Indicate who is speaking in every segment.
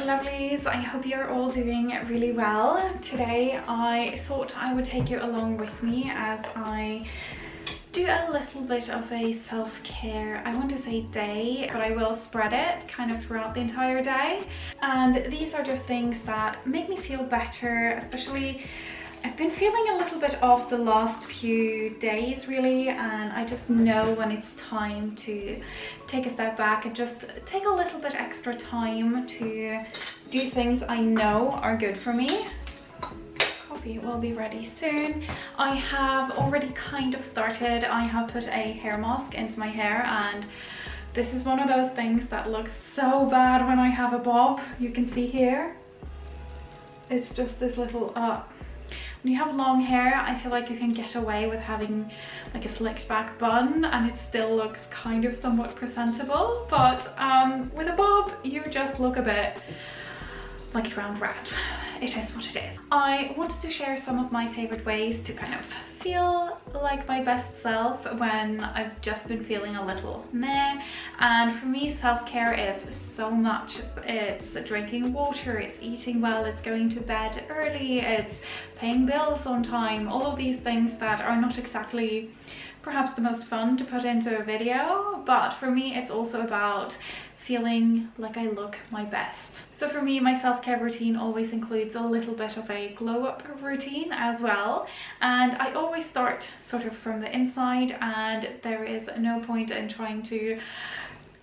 Speaker 1: lovelies, I hope you're all doing really well. Today I thought I would take you along with me as I do a little bit of a self-care, I want to say day, but I will spread it kind of throughout the entire day. And these are just things that make me feel better, especially I've been feeling a little bit off the last few days really, and I just know when it's time to take a step back and just take a little bit extra time to do things I know are good for me. Coffee will be ready soon. I have already kind of started. I have put a hair mask into my hair, and this is one of those things that looks so bad when I have a bob. You can see here. It's just this little when you have long hair, I feel like you can get away with having like a slicked back bun and it still looks kind of somewhat presentable, but with a bob you just look a bit like a drowned rat. It is what it is. I wanted to share some of my favorite ways to kind of feel like my best self when I've just been feeling a little meh. And for me, self-care is so much. It's drinking water, it's eating well, it's going to bed early, it's paying bills on time, all of these things that are not exactly perhaps the most fun to put into a video, but for me it's also about feeling like I look my best. So for me, my self-care routine always includes a little bit of a glow-up routine as well. And I always start sort of from the inside, and there is no point in trying to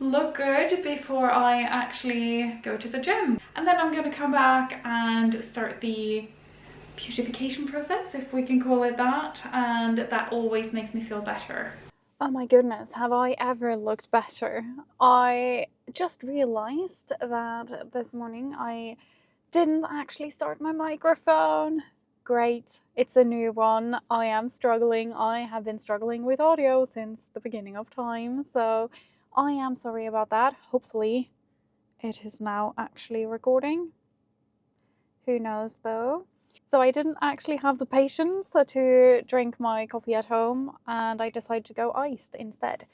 Speaker 1: look good before I actually go to the gym. And then I'm going to come back and start the beautification process, if we can call it that, and that always makes me feel better. Oh my goodness, have I ever looked better? I just realized that this morning I didn't actually start my microphone. Great, it's a new one. I am struggling. I have been struggling with audio since the beginning of time, so I am sorry about that. Hopefully it is now actually recording. Who knows though? So I didn't actually have the patience to drink my coffee at home, and I decided to go iced instead.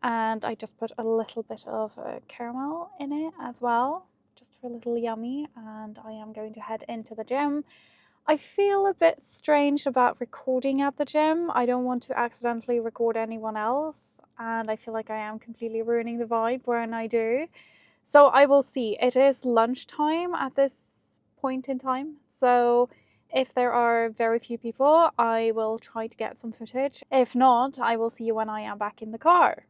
Speaker 1: And I just put a little bit of caramel in it as well, just for a little yummy, and I am going to head into the gym. I feel a bit strange about recording at the gym. I don't want to accidentally record anyone else, and I feel like I am completely ruining the vibe when I do. So I will see. It is lunchtime at this point in time, so if there are very few people, I will try to get some footage. If not, I will see you when I am back in the car.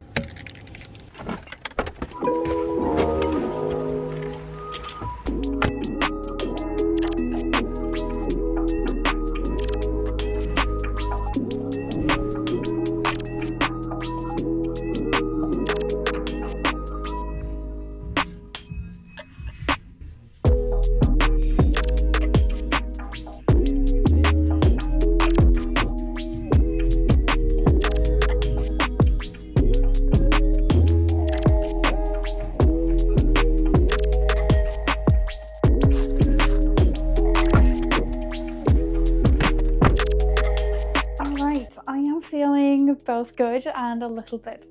Speaker 1: Both good and a little bit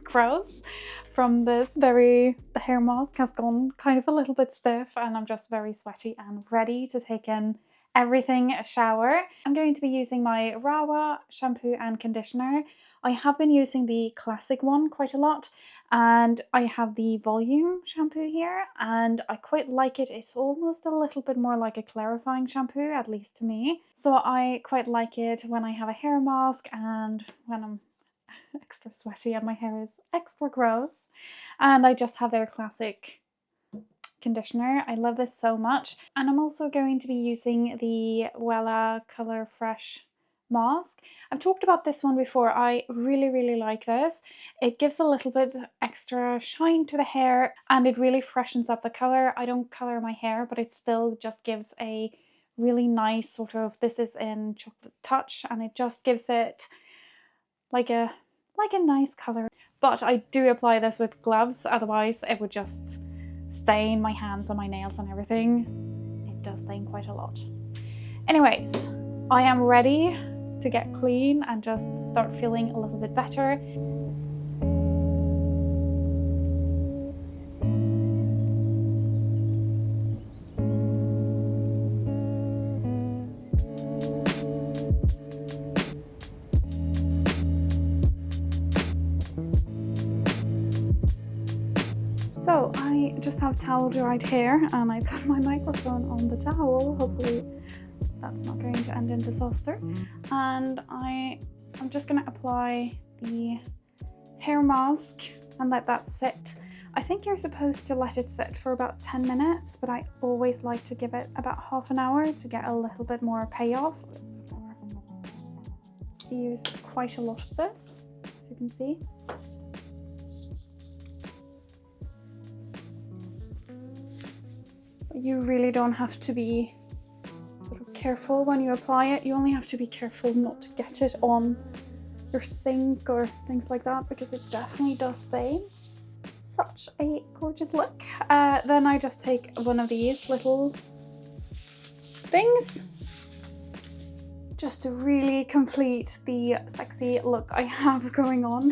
Speaker 1: gross from this. The hair mask has gone kind of a little bit stiff, and I'm just very sweaty and ready to take in everything, a shower. I'm going to be using my Rawa shampoo and conditioner. I have been using the classic one quite a lot, and I have the volume shampoo here, and I quite like it. It's almost a little bit more like a clarifying shampoo, at least to me. So I quite like it when I have a hair mask and when I'm extra sweaty and my hair is extra gross. And I just have their classic conditioner. I love this so much. And I'm also going to be using the Wella Color Fresh mask. I've talked about this one before. I really like this. It gives a little bit extra shine to the hair, and it really freshens up the color. I don't color my hair, but it still just gives a really nice sort of, this is in Chocolate Touch, and it just gives it like a nice color. But I do apply this with gloves, otherwise it would just stain my hands and my nails and everything. It does stain quite a lot. Anyways, I am ready to get clean and just start feeling a little bit better. just have towel dried hair and I put my microphone on the towel. Hopefully that's not going to end in disaster. And I'm just going to apply the hair mask and let that sit. I think you're supposed to let it sit for about 10 minutes, but I always like to give it about half an hour to get a little bit more payoff. I use quite a lot of this, as you can see. But you really don't have to be sort of careful when you apply it. You only have to be careful not to get it on your sink or things like that, because it definitely does stain. Such a gorgeous look. Then I just take one of these little things just to really complete the sexy look I have going on,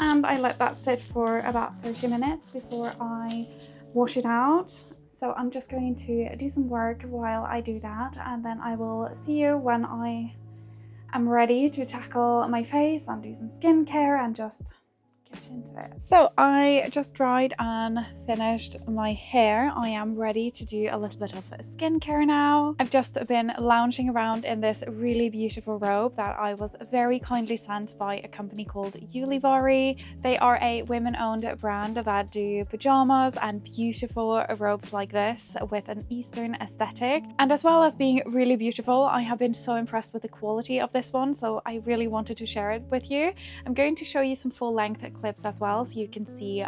Speaker 1: and I let that sit for about 30 minutes before I wash it out. So I'm just going to do some work while I do that, and then I will see you when I am ready to tackle my face and do some skincare and just get into it. So I just dried and finished my hair. I am ready to do a little bit of skincare now. I've just been lounging around in this really beautiful robe that I was very kindly sent by a company called Ulivari. They are a women-owned brand that do pajamas and beautiful robes like this with an Eastern aesthetic. And as well as being really beautiful, I have been so impressed with the quality of this one, so I really wanted to share it with you. I'm going to show you some full-length clips as well, so you can see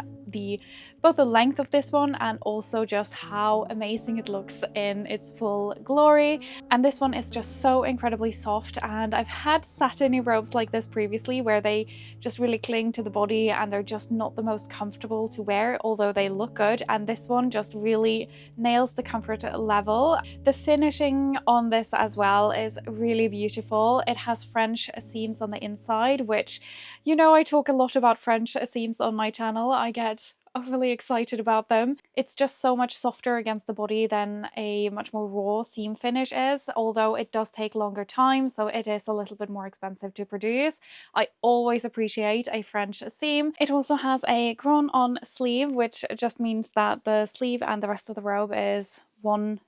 Speaker 1: both the length of this one and also just how amazing it looks in its full glory. And this one is just so incredibly soft, and I've had satiny robes like this previously where they just really cling to the body and they're just not the most comfortable to wear, although they look good, and this one just really nails the comfort level. The finishing on this as well is really beautiful. It has French seams on the inside, which, you know, I talk a lot about French seams on my channel. I get overly excited about them. It's just so much softer against the body than a much more raw seam finish is, although it does take longer time, so it is a little bit more expensive to produce. I always appreciate a French seam. It also has a grown-on sleeve, which just means that the sleeve and the rest of the robe is one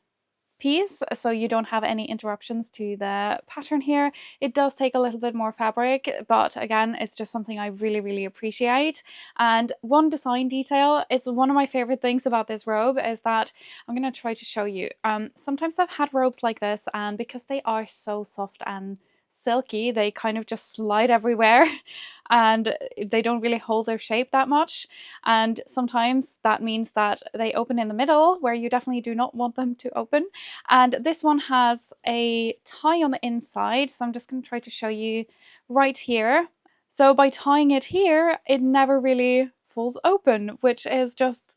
Speaker 1: piece, so you don't have any interruptions to the pattern here. It does take a little bit more fabric, but again, it's just something I really appreciate. And one design detail, it's one of my favorite things about this robe, is that I'm going to try to show you. Sometimes I've had robes like this, and because they are so soft and silky, they kind of just slide everywhere and they don't really hold their shape that much, and sometimes that means that they open in the middle where you definitely do not want them to open. And this one has a tie on the inside, so I'm just going to try to show you right here. So by tying it here, it never really falls open, which is just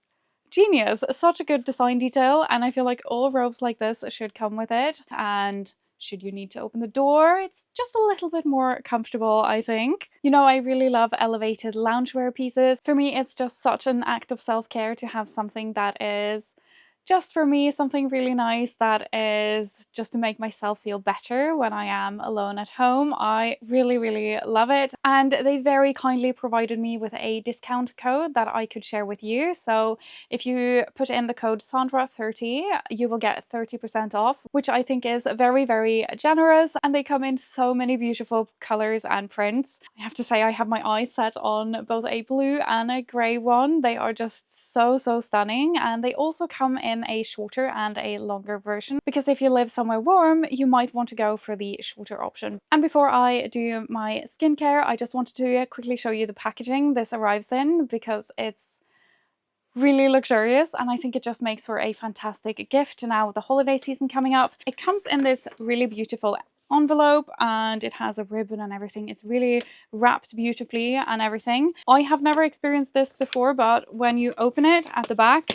Speaker 1: genius. Such a good design detail, and I feel like all robes like this should come with it. And should you need to open the door, it's just a little bit more comfortable, I think. You know, I really love elevated loungewear pieces. For me, it's just such an act of self-care to have something that is just for me, something really nice that is just to make myself feel better when I am alone at home. I really love it, and they very kindly provided me with a discount code that I could share with you. So if you put in the code Sandra30, you will get 30% off, which I think is very generous, and they come in so many beautiful colors and prints. I have to say, I have my eyes set on both a blue and a grey one. They are just so stunning, and they also come in a shorter and a longer version, because if you live somewhere warm, you might want to go for the shorter option. And before I do my skincare, I just wanted to quickly show you the packaging this arrives in, because it's really luxurious, and I think it just makes for a fantastic gift now with the holiday season coming up. It comes in this really beautiful envelope, and it has a ribbon and everything. It's really wrapped beautifully and everything. I have never experienced this before, but when you open it at the back,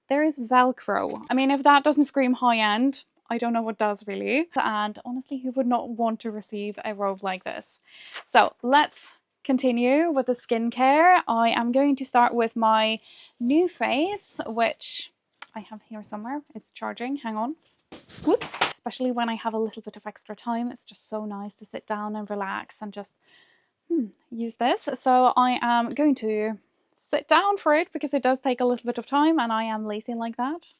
Speaker 1: there is Velcro. I mean, if that doesn't scream high-end, I don't know what does really. And honestly, who would not want to receive a robe like this? So let's continue with the skincare. I am going to start with my new face, which I have here somewhere. It's charging, hang on. Whoops. Especially when I have a little bit of extra time, it's just so nice to sit down and relax and just use this. So I am going to sit down for it because it does take a little bit of time and I am lazy like that.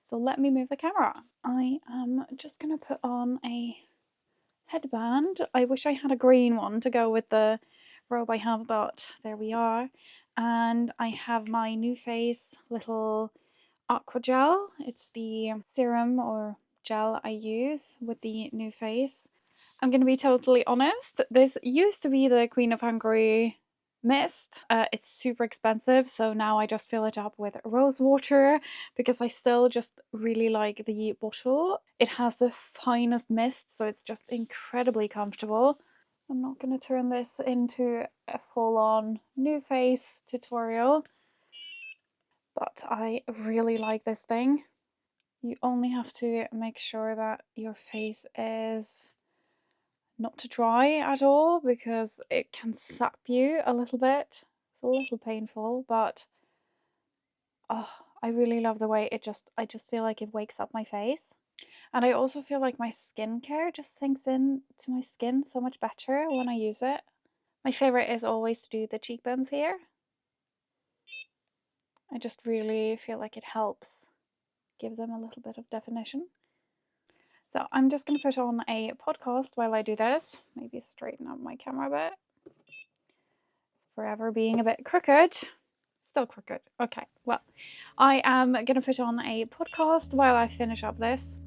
Speaker 1: So let me move the camera. I am just gonna put on a headband. I wish I had a green one to go with the robe I have, but there we are. And I have my New Face little aqua gel. It's the serum or gel I use with the New Face. I'm going to be totally honest, this used to be the Queen of Hungary mist. It's super expensive, so now I just fill it up with rose water because I still just really like the bottle. It has the finest mist, so it's just incredibly comfortable. I'm not going to turn this into a full-on New Face tutorial, but I really like this thing. You only have to make sure that your face is not to dry at all because it can sap you a little bit. It's a little painful, but oh, I really love the way I just feel like it wakes up my face. And I also feel like my skincare just sinks in to my skin so much better when I use it. My favorite is always to do the cheekbones here. I just really feel like it helps give them a little bit of definition. So I'm just going to put on a podcast while I do this. Maybe straighten up my camera a bit. It's forever being a bit crooked. Still crooked. Okay, well, I am going to put on a podcast while I finish up this.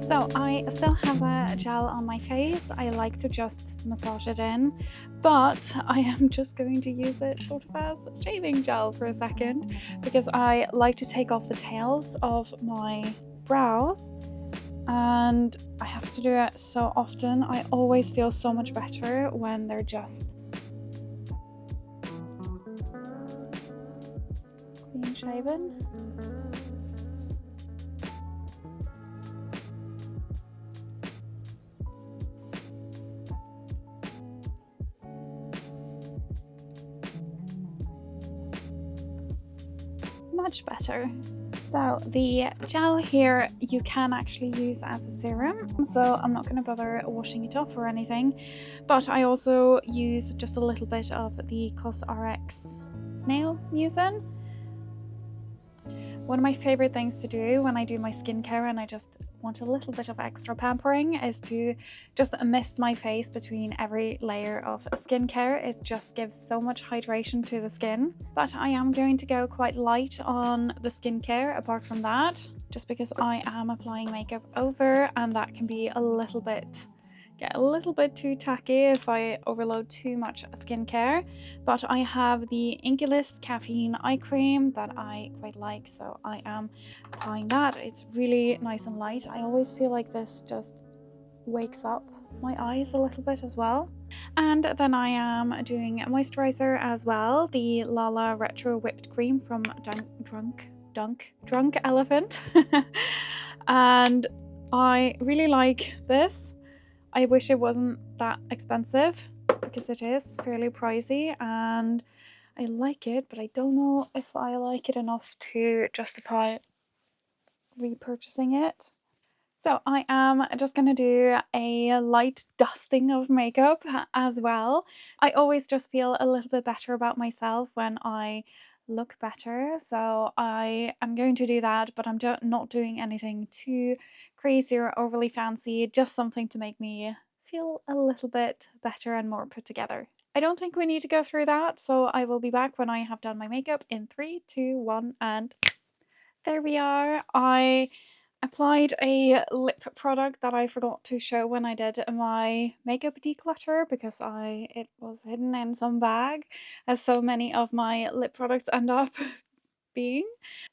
Speaker 1: So I still have a gel on my face. I like to just massage it in, but I am just going to use it sort of as shaving gel for a second because I like to take off the tails of my brows, and I have to do it so often. I always feel so much better when they're just clean shaven. Much better. So the gel here you can actually use as a serum, so I'm not going to bother washing it off or anything, but I also use just a little bit of the CosRx snail mucin. One of my favorite things to do when I do my skincare and I just want a little bit of extra pampering is to just mist my face between every layer of skincare. It just gives so much hydration to the skin. But I am going to go quite light on the skincare apart from that, just because I am applying makeup over and that can be get a little bit too tacky if I overload too much skincare. But I have the Inkilist caffeine eye cream that I quite like, so I am applying that. It's really nice and light. I always feel like this just wakes up my eyes a little bit as well. And then I am doing a moisturizer as well, the Lala Retro Whipped Cream from Drunk Elephant. And I really like this. I wish it wasn't that expensive because it is fairly pricey and I like it, but I don't know if I like it enough to justify repurchasing it. So I am just going to do a light dusting of makeup as well. I always just feel a little bit better about myself when I look better, so I am going to do that, but I'm not doing anything too crazy or overly fancy, just something to make me feel a little bit better and more put together. I don't think we need to go through that, so I will be back when I have done my makeup in 3, 2, 1, and there we are. I applied a lip product that I forgot to show when I did my makeup declutter because it was hidden in some bag, as so many of my lip products end up being.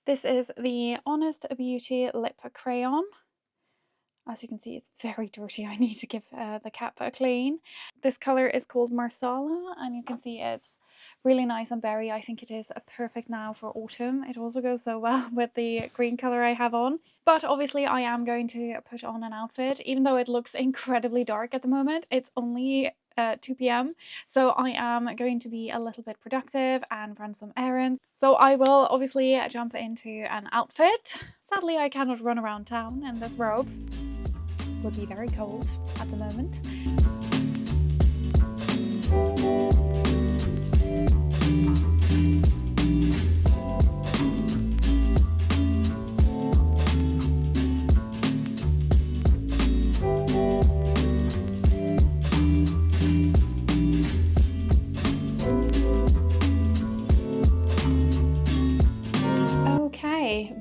Speaker 1: This is the Honest Beauty Lip Crayon. As you can see, it's very dirty. I need to give the cap a clean. This color is called Marsala, and you can see it's really nice and berry. I think it is perfect now for autumn. It also goes so well with the green color I have on. But obviously I am going to put on an outfit, even though it looks incredibly dark at the moment. It's only 2 p.m. So I am going to be a little bit productive and run some errands. So I will obviously jump into an outfit. Sadly, I cannot run around town in this robe. It would be very cold at the moment.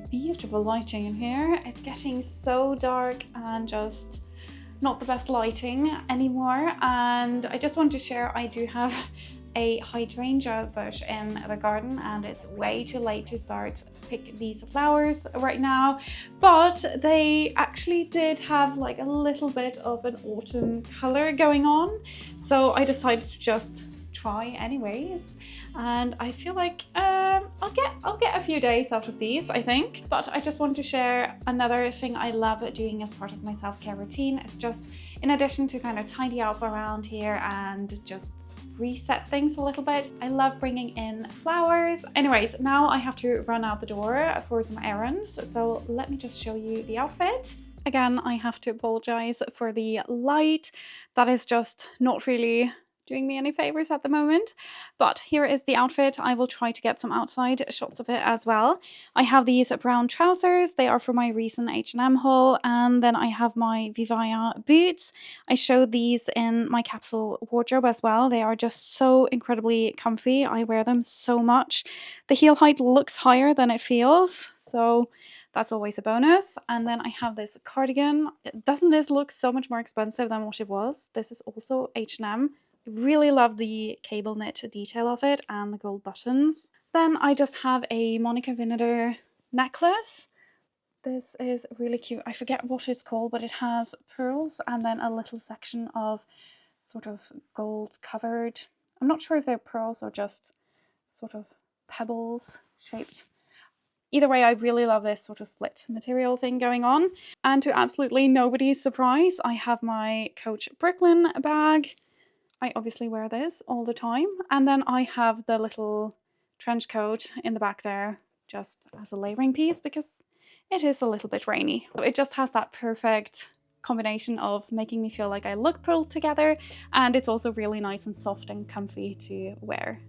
Speaker 1: Beautiful lighting in here. It's getting so dark and just not the best lighting anymore. And I just wanted to share, I do have a hydrangea bush in the garden, and it's way too late to start pick these flowers right now, but they actually did have like a little bit of an autumn color going on, so I decided to just try anyways. And I feel like I'll get a few days out of these, I think. But I just want to share another thing I love doing as part of my self-care routine. It's just, in addition to kind of tidy up around here and just reset things a little bit, I love bringing in flowers. Anyways, now I have to run out the door for some errands, so let me just show you the outfit. Again, I have to apologize for the light. That is just not really doing me any favors at the moment, but here is the outfit. I will try to get some outside shots of it as well. I have these brown trousers. They are from my recent H&M haul, and then I have my Vivaya boots. I showed these in my capsule wardrobe as well. They are just so incredibly comfy. I wear them so much. The heel height looks higher than it feels, so that's always a bonus. And then I have this cardigan. Doesn't this look so much more expensive than what it was? This is also H&M. I really love the cable knit detail of it and the gold buttons. Then I just have a Monica Vinader necklace. This is really cute. I forget what it's called, but it has pearls and then a little section of sort of gold covered. I'm not sure if they're pearls or just sort of pebbles shaped. Either way, I really love this sort of split material thing going on. And to absolutely nobody's surprise, I have my Coach Brooklyn bag. I obviously wear this all the time. And then I have the little trench coat in the back there just as a layering piece because it is a little bit rainy. It just has that perfect combination of making me feel like I look pulled together, and it's also really nice and soft and comfy to wear.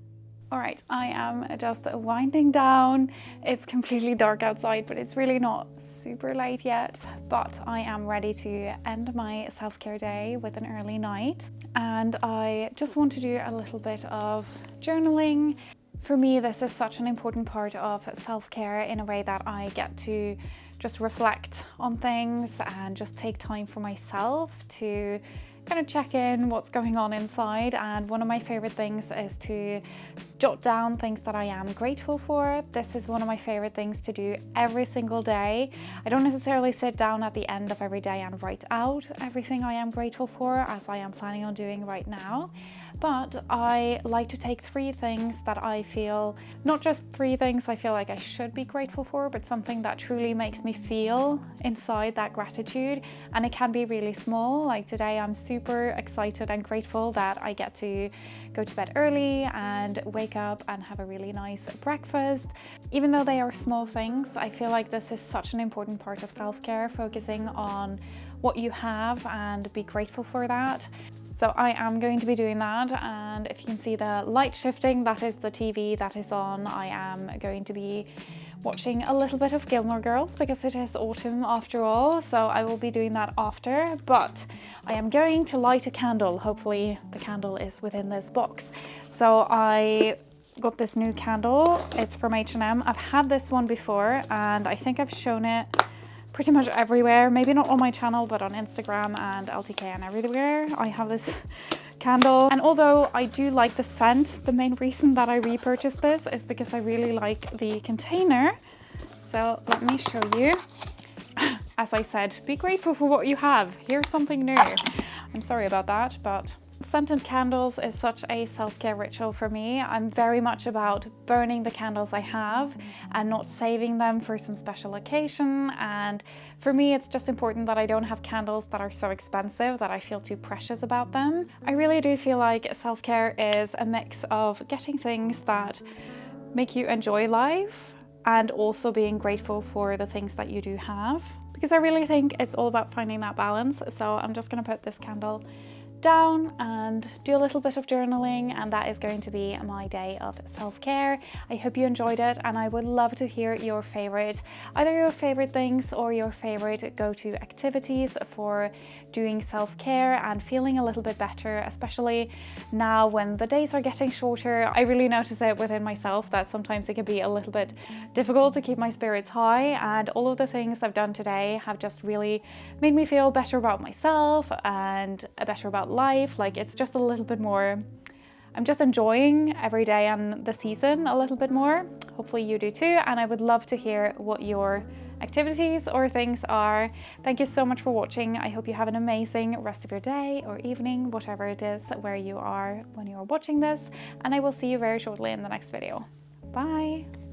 Speaker 1: Alright, I am just winding down. It's completely dark outside, but it's really not super late yet. But I am ready to end my self-care day with an early night. And I just want to do a little bit of journaling. For me, this is such an important part of self-care in a way that I get to just reflect on things and just take time for myself to kind of check in what's going on inside. And one of my favorite things is to jot down things that I am grateful for. This is one of my favorite things to do every single day. I don't necessarily sit down at the end of every day and write out everything I am grateful for, as I am planning on doing right now. But I like to take 3 things that I feel, not just 3 things I feel like I should be grateful for, but something that truly makes me feel inside that gratitude. And it can be really small. Like today, I'm super excited and grateful that I get to go to bed early and wake up and have a really nice breakfast. Even though they are small things, I feel like this is such an important part of self-care, focusing on what you have and be grateful for that. So I am going to be doing that, and if you can see the light shifting, that is the TV that is on. I am going to be watching a little bit of Gilmore Girls because it is autumn after all, so I will be doing that after. But I am going to light a candle. Hopefully the candle is within this box. So I got this new candle. It's from H&M. I've had this one before and I think I've shown it pretty much everywhere, maybe not on my channel, but on Instagram and LTK and everywhere. I have this candle, and although I do like the scent, the main reason that I repurchased this is because I really like the container. So let me show you.
Speaker 2: as I said, be grateful for what you have. Here's something new. I'm sorry about that, but scented candles is such a self-care ritual for me. I'm very much about burning the candles I have and not saving them for some special occasion. And for me, it's just important that I don't have candles that are so expensive that I feel too precious about them. I really do feel like self-care is a mix of getting things that make you enjoy life and also being grateful for the things that you do have. Because I really think it's all about finding that balance. So I'm just gonna put this candle down and do a little bit of journaling, and that is going to be my day of self-care. I hope you enjoyed it, and I would love to hear your favorite, either your favorite things or your favorite go-to activities for doing self-care and feeling a little bit better, especially now when the days are getting shorter. I really notice it within myself that sometimes it can be a little bit difficult to keep my spirits high, and all of the things I've done today have just really made me feel better about myself and better about life. Like, it's just a little bit more, I'm just enjoying every day and the season a little bit more. Hopefully you do too, and I would love to hear what your activities or things are. Thank you so much for watching. I hope you have an amazing rest of your day or evening, whatever it is where you are when you are watching this, and I will see you very shortly in the next video. Bye.